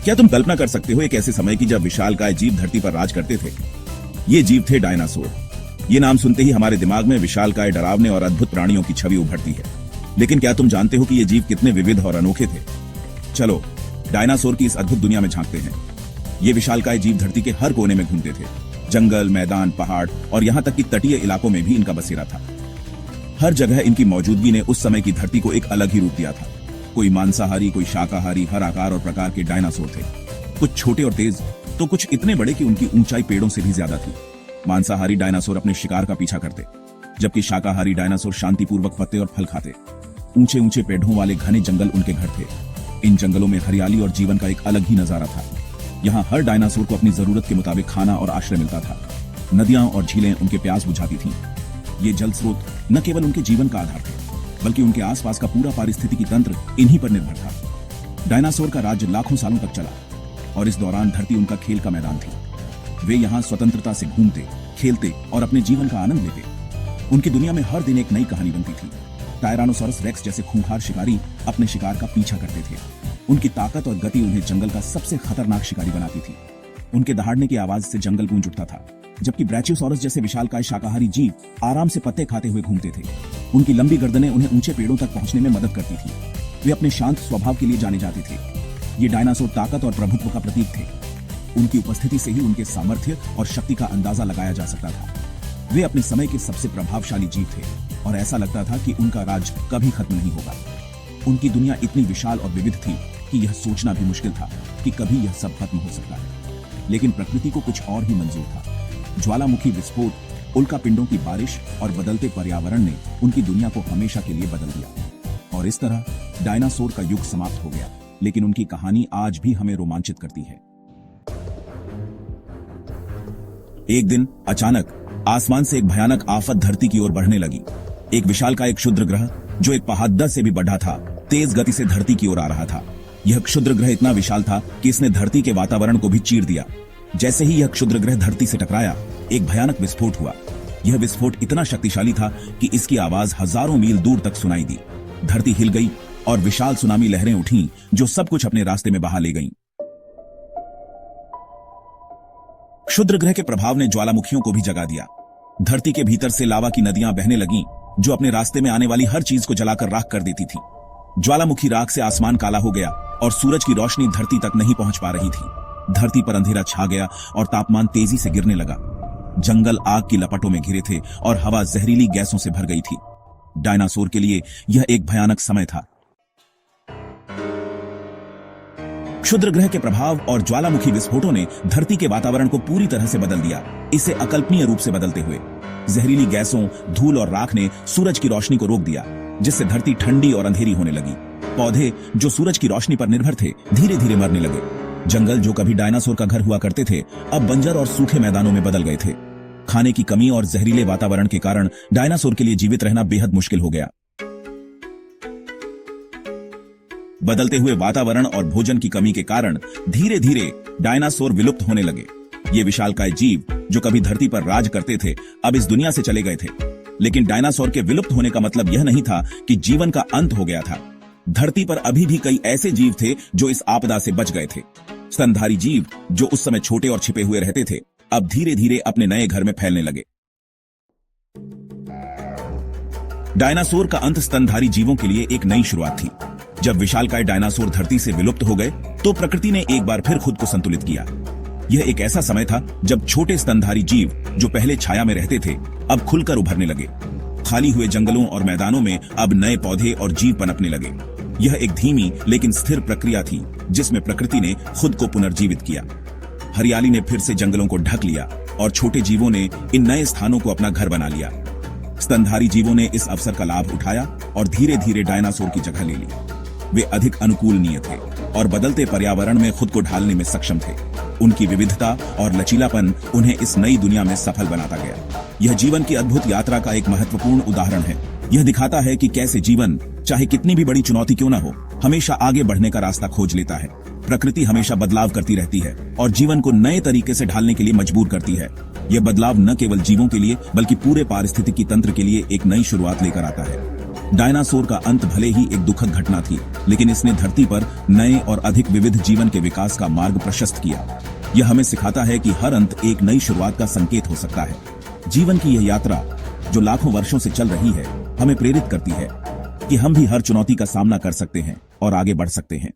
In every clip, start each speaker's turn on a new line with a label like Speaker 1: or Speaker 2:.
Speaker 1: क्या तुम कल्पना कर सकते हो एक ऐसे समय की जब विशालकाय जीव धरती पर राज करते थे? ये जीव थे डायनासोर। ये नाम सुनते ही हमारे दिमाग में विशालकाय, डरावने और अद्भुत प्राणियों की छवि उभरती है। लेकिन क्या तुम जानते हो कि ये जीव कितने विविध और अनोखे थे? चलो डायनासोर की इस अद्भुत दुनिया में झांकते हैं। ये विशालकाय जीव धरती के हर कोने में घूमते थे। जंगल, मैदान, पहाड़ और यहाँ तक कि तटीय इलाकों में भी इनका बसेरा था। हर जगह इनकी मौजूदगी ने उस समय की धरती को एक अलग ही रूप दिया था। कोई मांसाहारी, कोई शाकाहारी, हर आकार और प्रकार के डायनासोर थे। कुछ छोटे और तेज तो कुछ इतने बड़े कि उनकी ऊंचाई पेड़ों से भी ज्यादा थी। मांसाहारी डायनासोर अपने शिकार का पीछा करते, जबकि शाकाहारी डायनासोर शांतिपूर्वक पत्ते और फल खाते। ऊंचे ऊंचे पेड़ों वाले घने जंगल उनके घर थे। इन जंगलों में हरियाली और जीवन का एक अलग ही नजारा था। यहाँ हर डायनासोर को अपनी जरूरत के मुताबिक खाना और आश्रय मिलता था। नदियां और झीलें उनके प्यास बुझाती थीं। ये जल स्रोत न केवल उनके जीवन का आधार थे, बल्कि उनके आसपास का पूरा पारिस्थितिकी तंत्र इन्हीं पर निर्भर था। डायनासोर का राज्य लाखों सालों तक चला और इस दौरान धरती उनका खेल का मैदान थी। वे यहाँ स्वतंत्रता से घूमते, खेलते और अपने जीवन का आनंद लेते। उनकी दुनिया में हर दिन एक नई कहानी बनती थी। टायरानोसॉरस रेक्स जैसे खूंखार शिकारी अपने शिकार का पीछा करते थे। उनकी ताकत और गति उन्हें जंगल का सबसे खतरनाक शिकारी बनाती थी। उनके दहाड़ने की आवाज से जंगल गूंज उठता था, जबकि ब्रैचियोसॉरस जैसे विशालकाय शाकाहारी जीव आराम से पत्ते खाते हुए घूमते थे। उनकी लंबी गर्दनें उन्हें ऊंचे पेड़ों तक पहुंचने में मदद करती थी। वे अपने शांत स्वभाव के लिए जाने जाते थे। ये डायनासोर ताकत और प्रभुत्व का प्रतीक थे। उनकी उपस्थिति से ही उनके सामर्थ्य और शक्ति का अंदाजा लगाया जा सकता था। वे अपने समय के सबसे प्रभावशाली जीव थे और ऐसा लगता था कि उनका राज कभी खत्म नहीं होगा। उनकी दुनिया इतनी विशाल और विविध थी कि यह सोचना भी मुश्किल था कि कभी यह सब खत्म हो सकता है। लेकिन प्रकृति को कुछ और ही मंजूर था। ज्वालामुखी विस्फोट, उल्कापिंडों की बारिश और बदलते पर्यावरण ने उनकी दुनिया को हमेशा के लिए बदल दिया। और इस तरह डायनासोर का युग समाप्त हो गया। लेकिन उनकी कहानी आज भी हमें रोमांचित करती है। एक दिन अचानक आसमान से एक भयानक आफत धरती की ओर बढ़ने लगी। एक विशालकाय क्षुद्र ग्रह जो एक पहाड़ से भी बड़ा था, तेज गति से धरती की ओर आ रहा था। यह क्षुद्र ग्रह इतना विशाल था कि इसने धरती के वातावरण को भी चीर दिया। जैसे ही यह क्षुद्र ग्रह धरती से टकराया, एक भयानक विस्फोट हुआ। यह विस्फोट इतना शक्तिशाली था कि इसकी आवाज हजारों मील दूर तक सुनाई दी। धरती हिल गई और विशाल सुनामी लहरें उठीं, जो सब कुछ अपने रास्ते में बहा ले गईं। क्षुद्र ग्रह के प्रभाव ने ज्वालामुखियों को भी जगा दिया। धरती के भीतर से लावा की नदियां बहने लगीं, जो अपने रास्ते में आने वाली हर चीज को जलाकर राख कर देती थी। ज्वालामुखी राख से आसमान काला हो गया और सूरज की रोशनी धरती तक नहीं पहुंच पा रही थी। धरती पर अंधेरा छा गया और तापमान तेजी से गिरने लगा। जंगल आग की लपटों में घिरे थे और हवा जहरीली गैसों से भर गई थी। डायनासोर के लिए यह एक भयानक समय था। क्षुद्र ग्रह के प्रभाव और ज्वालामुखी विस्फोटों ने धरती के वातावरण को पूरी तरह से बदल दिया, इसे अकल्पनीय रूप से बदलते हुए। जहरीली गैसों, धूल और राख ने सूरज की रोशनी को रोक दिया, जिससे धरती ठंडी और अंधेरी होने लगी। पौधे जो सूरज की रोशनी पर निर्भर थे, धीरे धीरे मरने लगे। जंगल जो कभी डायनासोर का घर हुआ करते थे, अब बंजर और सूखे मैदानों में बदल गए थे। खाने की कमी और जहरीले वातावरण के कारण डायनासोर के लिए जीवित रहना बेहद मुश्किल हो गया। बदलते हुए वातावरण और भोजन की कमी के कारण धीरे धीरे डायनासोर विलुप्त होने लगे। ये विशालकाय जीव जो कभी धरती पर राज करते थे, अब इस दुनिया से चले गए थे। लेकिन डायनासोर के विलुप्त होने का मतलब यह नहीं था कि जीवन का अंत हो गया था। धरती पर अभी भी कई ऐसे जीव थे जो इस आपदा से बच गए थे। स्तनधारी जीव जो उस समय छोटे और छिपे हुए रहते थे, अब धीरे धीरे अपने नए घर में फैलने लगे। डायनासोर का अंत स्तनधारी जीवों के लिए एक नई शुरुआत थी। जब विशालकाय डायनासोर धरती से विलुप्त हो गए, तो प्रकृति ने एक बार फिर खुद को संतुलित किया। यह एक ऐसा समय था जब छोटे स्तनधारी जीव जो पहले छाया में रहते थे, अब खुलकर उभरने लगे। खाली हुए जंगलों और मैदानों में अब नए पौधे और जीव पनपने लगे। यह एक धीमी लेकिन स्थिर प्रक्रिया थी, जिसमें प्रकृति ने खुद को पुनर्जीवित किया। हरियाली ने फिर से जंगलों को ढक लिया और छोटे जीवों ने इन नए स्थानों को अपना घर बना लिया। स्तनधारी जीवों ने इस अवसर का लाभ उठाया और धीरे धीरे डायनासोर की जगह ले ली। वे अधिक अनुकूलनीय थे और बदलते पर्यावरण में खुद को ढालने में सक्षम थे। उनकी विविधता और लचीलापन उन्हें इस नई दुनिया में सफल बनाता गया। यह जीवन की अद्भुत यात्रा का एक महत्वपूर्ण उदाहरण है। यह दिखाता है कि कैसे जीवन, चाहे कितनी भी बड़ी चुनौती क्यों न हो, हमेशा आगे बढ़ने का रास्ता खोज लेता है। प्रकृति हमेशा बदलाव करती रहती है और जीवन को नए तरीके से ढालने के लिए मजबूर करती है। यह बदलाव न केवल जीवों के लिए बल्कि पूरे पारिस्थितिकी तंत्र के लिए एक नई शुरुआत लेकर आता है। डायनासोर का अंत भले ही एक दुखद घटना थी, लेकिन इसने धरती पर नए और अधिक विविध जीवन के विकास का मार्ग प्रशस्त किया। यह हमें सिखाता है कि हर अंत एक नई शुरुआत का संकेत हो सकता है। जीवन की यह यात्रा जो लाखों वर्षों से चल रही है, हमें प्रेरित करती है कि हम भी हर चुनौती का सामना कर सकते हैं और आगे बढ़ सकते हैं।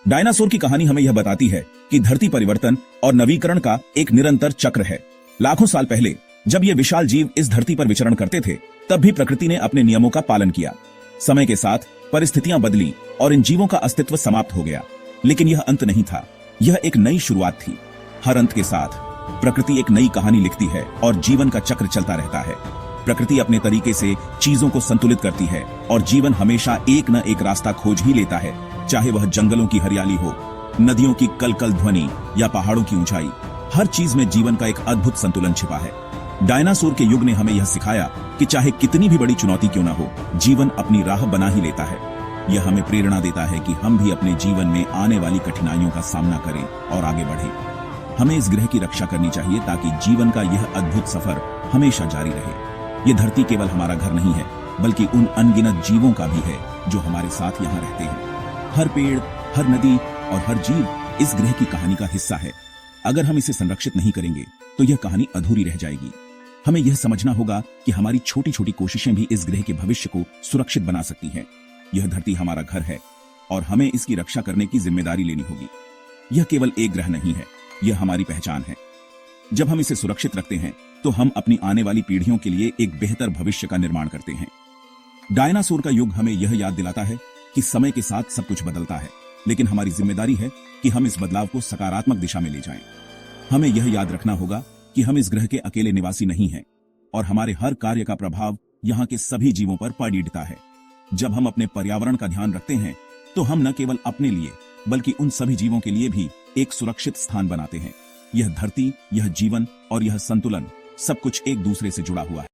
Speaker 1: डायनासोर की कहानी हमें यह बताती है कि धरती परिवर्तन और नवीकरण का एक निरंतर चक्र है। लाखों साल पहले जब ये विशाल जीव इस धरती पर विचरण करते थे, तब भी प्रकृति ने अपने नियमों का पालन किया। समय के साथ परिस्थितियां बदली और इन जीवों का अस्तित्व समाप्त हो गया, लेकिन यह अंत नहीं था, यह एक नई शुरुआत थी। हर अंत के साथ प्रकृति एक नई कहानी लिखती है और जीवन का चक्र चलता रहता है। प्रकृति अपने तरीके से चीजों को संतुलित करती है और जीवन हमेशा एक न एक रास्ता खोज ही लेता है, चाहे वह जंगलों की हरियाली हो, नदियों की कलकल ध्वनि या पहाड़ों की ऊंचाई। हर चीज में जीवन का एक अद्भुत संतुलन छिपा है। डायनासोर के युग ने हमें यह सिखाया कि चाहे कितनी भी बड़ी चुनौती क्यों न हो, जीवन अपनी राह बना ही लेता है। यह हमें प्रेरणा देता है कि हम भी अपने जीवन में आने वाली कठिनाइयों का सामना करें और आगे बढ़ें। हमें इस ग्रह की रक्षा करनी चाहिए ताकि जीवन का यह अद्भुत सफर हमेशा जारी रहे। यह धरती केवल हमारा घर नहीं है, बल्कि उन अनगिनत जीवों का भी है जो हमारे साथ यहाँ रहते हैं। हर पेड़, हर नदी और हर जीव इस ग्रह की कहानी का हिस्सा है। अगर हम इसे संरक्षित नहीं करेंगे तो यह कहानी अधूरी रह जाएगी। हमें यह समझना होगा कि हमारी छोटी छोटी कोशिशें भी इस ग्रह के भविष्य को सुरक्षित बना सकती हैं। यह धरती हमारा घर है और हमें इसकी रक्षा करने की जिम्मेदारी लेनी होगी। यह केवल एक ग्रह नहीं है, यह हमारी पहचान है। जब हम इसे सुरक्षित रखते हैं तो हम अपनी आने वाली पीढ़ियों के लिए एक बेहतर भविष्य का निर्माण करते हैं। डायनासोर का युग हमें यह याद दिलाता है कि समय के साथ सब कुछ बदलता है, लेकिन हमारी जिम्मेदारी है कि हम इस बदलाव को सकारात्मक दिशा में ले जाएं। हमें यह याद रखना होगा कि हम इस ग्रह के अकेले निवासी नहीं हैं और हमारे हर कार्य का प्रभाव यहाँ के सभी जीवों पर पड़ता है। जब हम अपने पर्यावरण का ध्यान रखते हैं तो हम न केवल अपने लिए बल्कि उन सभी जीवों के लिए भी एक सुरक्षित स्थान बनाते हैं। यह धरती, यह जीवन और यह संतुलन सब कुछ एक दूसरे से जुड़ा हुआ है।